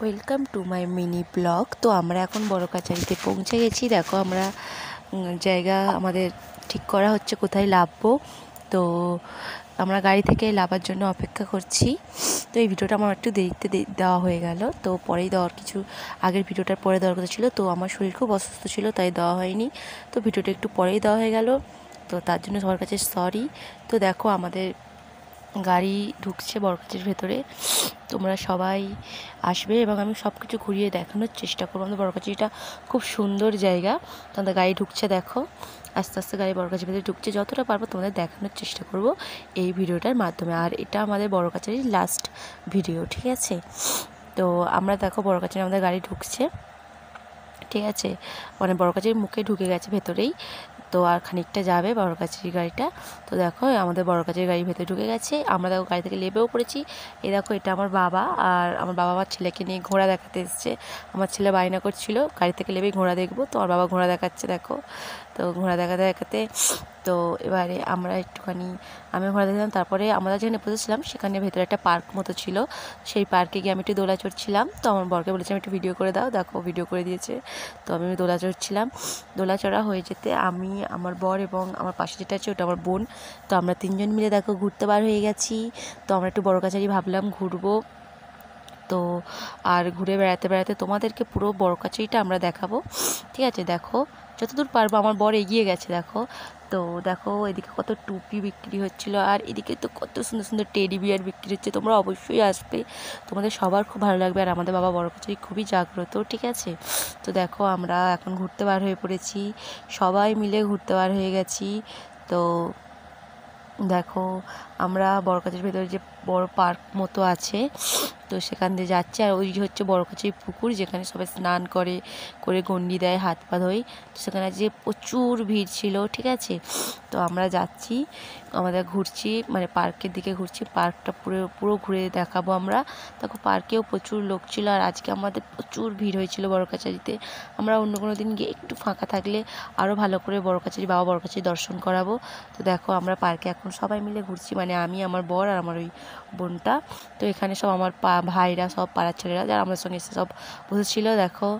Welcome to my mini blog. তো আমরা এখন বড় কাছারিতে পৌঁছে গেছি। দেখো আমরা জায়গা আমাদের ঠিক করা হচ্ছে কোথায় নামবো। তো আমরা গাড়ি থেকে নামার জন্য অপেক্ষা করছি। তো এই ভিডিওটা আমার একটু দেরিতে দেওয়া হয়ে গেল। তো পরেই দেওয়ার কিছু আগের ভিডিওটার পরে দেওয়ার কথা ছিল, তো আমার শরীর খুব অসুস্থ ছিল তাই দেওয়া হয়নি। তো ভিডিওটা একটু পরেই দেওয়া হয়ে গেল, তো তার জন্য সবার কাছে সরি। তো দেখো আমাদের গাড়ি ঢুকছে বরগাছির ভেতরে। তোমরা সবাই আসবে এবং আমি সব কিছু ঘুরিয়ে দেখানোর চেষ্টা করবো। আমাদের বরগাছিটা খুব সুন্দর জায়গা। তোমাদের গাড়ি ঢুকছে, দেখো আস্তে আস্তে গাড়ি বরগাছির ভেতরে ঢুকছে। যতটা পারবো তোমাদের দেখানোর চেষ্টা করব এই ভিডিওটার মাধ্যমে। আর এটা আমাদের বরগাছির লাস্ট ভিডিও, ঠিক আছে? তো আমরা দেখো বরগাছির আমাদের গাড়ি ঢুকছে, ঠিক আছে? মানে বরগাছির মুখে ঢুকে গেছে ভেতরেই। তো আর খানিকটা যাবে বড়কাছির গাড়িটা। তো দেখো আমাদের বড়কাছির গাড়ির ভেতরে ঢুকে গেছে। আমরা দেখো গাড়ি থেকে নেমেও পড়েছি। এই দেখো এটা আমার বাবা, আর আমার বাবা আমার ছেলেকে নিয়ে ঘোড়া দেখাতে এসছে। আমার ছেলে বায়না করছিল গাড়ি থেকে নেমেই ঘোড়া দেখবো, তো আমার বাবা ঘোড়া দেখাচ্ছে দেখো। তো ঘোড়া দেখাতে দেখাতে তো এবারে আমরা একটুখানি আমি ঘোড়া দেখলাম। তারপরে আমরা যেখানে বসেছিলাম সেখানে ভেতরে একটা পার্ক মতো ছিল, সেই পার্কে গিয়ে আমি একটু দোলা চড়ছিলাম। তো আমার বরকে বলেছিলাম একটু ভিডিও করে দাও, দেখো ভিডিও করে দিয়েছে। তো আমি দোলা চড়ছিলাম। দোলা চড়া হয়ে যেতে আমি, আমার বর এবং আমার পাশে যেটা আছে ওটা আমার বোন, তো আমরা তিনজন মিলে দেখো ঘুরতে বার হয়ে গেছি। তো আমরা একটু বড়কাছারি ভাবলাম ঘুরবো। তো আর ঘুরে বেড়াতে বেড়াতে তোমাদেরকে পুরো বড়কাছারিটা আমরা দেখাবো, ঠিক আছে? দেখো যতদূর পারবো। আমার বর এগিয়ে গেছে দেখো। তো দেখো এদিকে কত টুপি বিক্রি হচ্ছিলো, আর এদিকে তো কত সুন্দর সুন্দর টেডি বিয়ার বিক্রি হচ্ছে। তোমরা অবশ্যই আসবে, তোমাদের সবার খুব ভালো লাগবে। আর আমাদের বাবা বড়কাছারি খুবই জাগ্রত, ঠিক আছে? তো দেখো আমরা এখন ঘুরতে বার হয়ে পড়েছি, সবাই মিলে ঘুরতে বার হয়ে গেছি। তো দেখো আমরা বড়কাছির ভেতরে যে বড় পার্ক মতো আছে, তো সেখান দিয়ে যাচ্ছি। আর ওই হচ্ছে বড়কাছির পুকুর, যেখানে সবাই স্নান করে গন্ডি দেয়, হাত পা ধোয়। তো সেখানে যে প্রচুর ভিড় ছিল, ঠিক আছে? তো আমরা যাচ্ছি, আমাদের ঘুরছি, মানে পার্কের দিকে ঘুরছি। পার্কটা পুরো পুরো ঘুরে দেখাবো আমরা। দেখো পার্কেও প্রচুর লোক ছিল, আর আজকে আমাদের প্রচুর ভিড় হয়েছিল বড়কাছারিতে। আমরা অন্য কোনো দিন গিয়ে একটু ফাঁকা থাকলে আরও ভালো করে বড়কাছারি বাবা বড়কাছারি দর্শন করাবো। তো দেখো আমরা পার্কে এখন সবাই মিলে ঘুরছি, মানে আমি, আমার বর আর আমার ওই বোনটা। তো এখানে সব আমার ভাইরা, সব পাড়ার ছেলেরা যারা আমার সঙ্গে এসে সব বসেছিল দেখো।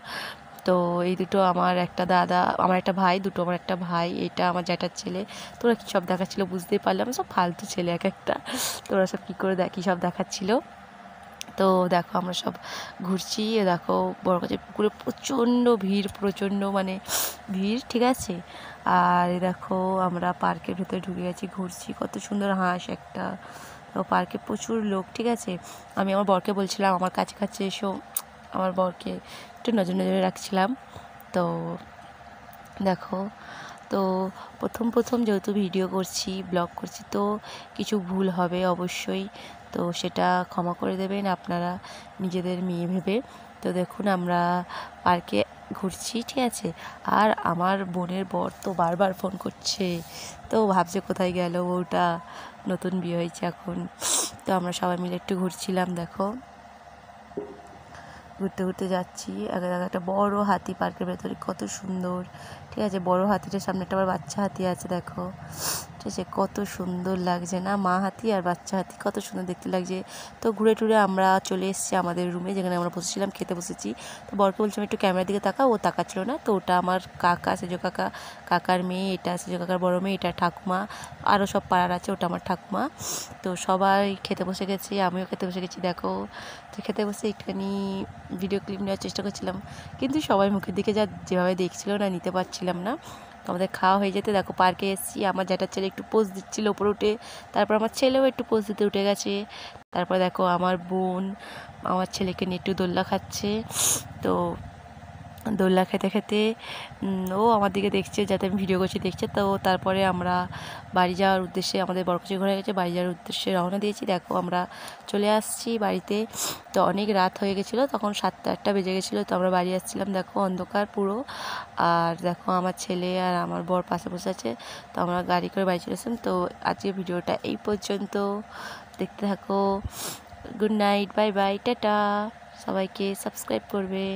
তো এই দুটো আমার একটা দাদা, আমার একটা ভাই, দুটো আমার একটা ভাই, এটা আমার জ্যাঠার ছেলে। তোরা কী সব দেখাচ্ছিলো বুঝতেই পারলাম, সব ফালতু ছেলে এক একটা। তোরা সব কী করে কী সব দেখাচ্ছিলো। তো দেখো আমরা সব ঘুরছি। দেখো বড়কাছির পুকুরে প্রচণ্ড ভিড়, প্রচণ্ড মানে ভিড়, ঠিক আছে? আর দেখো আমরা পার্কের ভেতরে ঢুকে গেছি, ঘুরছি। কত সুন্দর হাঁস একটা। তো পার্কে প্রচুর লোক, ঠিক আছে? আমি আমার বরকে বলছিলাম আমার কাছে কাছে এসো, আমার বরকে একটু নজর নজরে রাখছিলাম। তো দেখো, তো প্রথম যেহেতু ভিডিও করছি, ব্লগ করছি, তো কিছু ভুল হবে অবশ্যই, তো সেটা ক্ষমা করে দেবেন আপনারা নিজেদের মেয়ে ভেবে। তো দেখুন আমরা পার্কে ঘুরছি, ঠিক আছে? আর আমার বোনের বর তো বারবার ফোন করছে, তো ভাবছে কোথায় গেল বউটা, নতুন বিয়ে হয়েছে এখন। তো আমরা সবাই মিলে একটু ঘুরছিলাম। দেখো ঘুরতে ঘুরতে যাচ্ছি, আগে একটা বড় হাতি পার্কের ভেতরে, কত সুন্দর, ঠিক আছে? বড় হাতিটার সামনে একটা আবার বাচ্চা হাতি আছে দেখো, ঠিক আছে? কত সুন্দর লাগছে না, মা হাতি আর বাচ্চা হাতি, কত সুন্দর দেখতে লাগছে। তো ঘুরে টুরে আমরা চলে এসেছি আমাদের রুমে, যেখানে আমরা বসেছিলাম, খেতে বসেছি। তো বরকে বলছিলাম একটু ক্যামেরার দিকে তাকাও, ও তাকাচ্ছিল না। তো ওটা আমার কাকা, সেজো কাকা, কাকার মেয়ে, এটা সেজো কাকার বড় মেয়ে, এটা ঠাকুমা, আরও সব পাড়ার আছে, ওটা আমার ঠাকুমা। তো সবাই খেতে বসে গেছি, আমিও খেতে বসে গেছি দেখো। তো খেতে বসে একটুখানি ভিডিও ক্লিপ নেওয়ার চেষ্টা করছিলাম, কিন্তু সবাই মুখের দিকে যেভাবে দেখছিল না, নিতে পারছিলাম না। তো আমাদের খাওয়া হয়ে যেতে দেখো পার্কে এসেছি। আমার জ্যাঠার ছেলে একটু পোজ দিচ্ছিল উপরে উঠে, তারপর আমার ছেলেও একটু পোজ দিতে উঠে গেছে। তারপর দেখো আমার বোন আমার ছেলেকে নিয়ে একটু দোল্লা খাচ্ছে। তো দোল্লা খেতে খেতে ও আমার দিকে দেখছে, যাতে আমি ভিডিও করছি দেখছে। তো তারপরে আমরা বাড়ি যাওয়ার উদ্দেশ্যে, আমাদের বরকাছি ঘোরা গেছে, বাড়ি যাওয়ার উদ্দেশ্যে রওনা দিয়েছি। দেখো আমরা চলে আসছি বাড়িতে। তো অনেক রাত হয়ে গেছিলো, তখন 7-8টা বেজে গেছিলো। তো আমরা বাড়ি আসছিলাম, দেখো অন্ধকার পুরো। আর দেখো আমার ছেলে আর আমার বর পাশে বসে আছে। তো আমরা গাড়ি করে বাড়ি চলে এসেছিলাম। তো আজকে ভিডিওটা এই পর্যন্ত, দেখতে থাকো। Good night, bye bye, tata. সবাইকে সাবস্ক্রাইব করবে।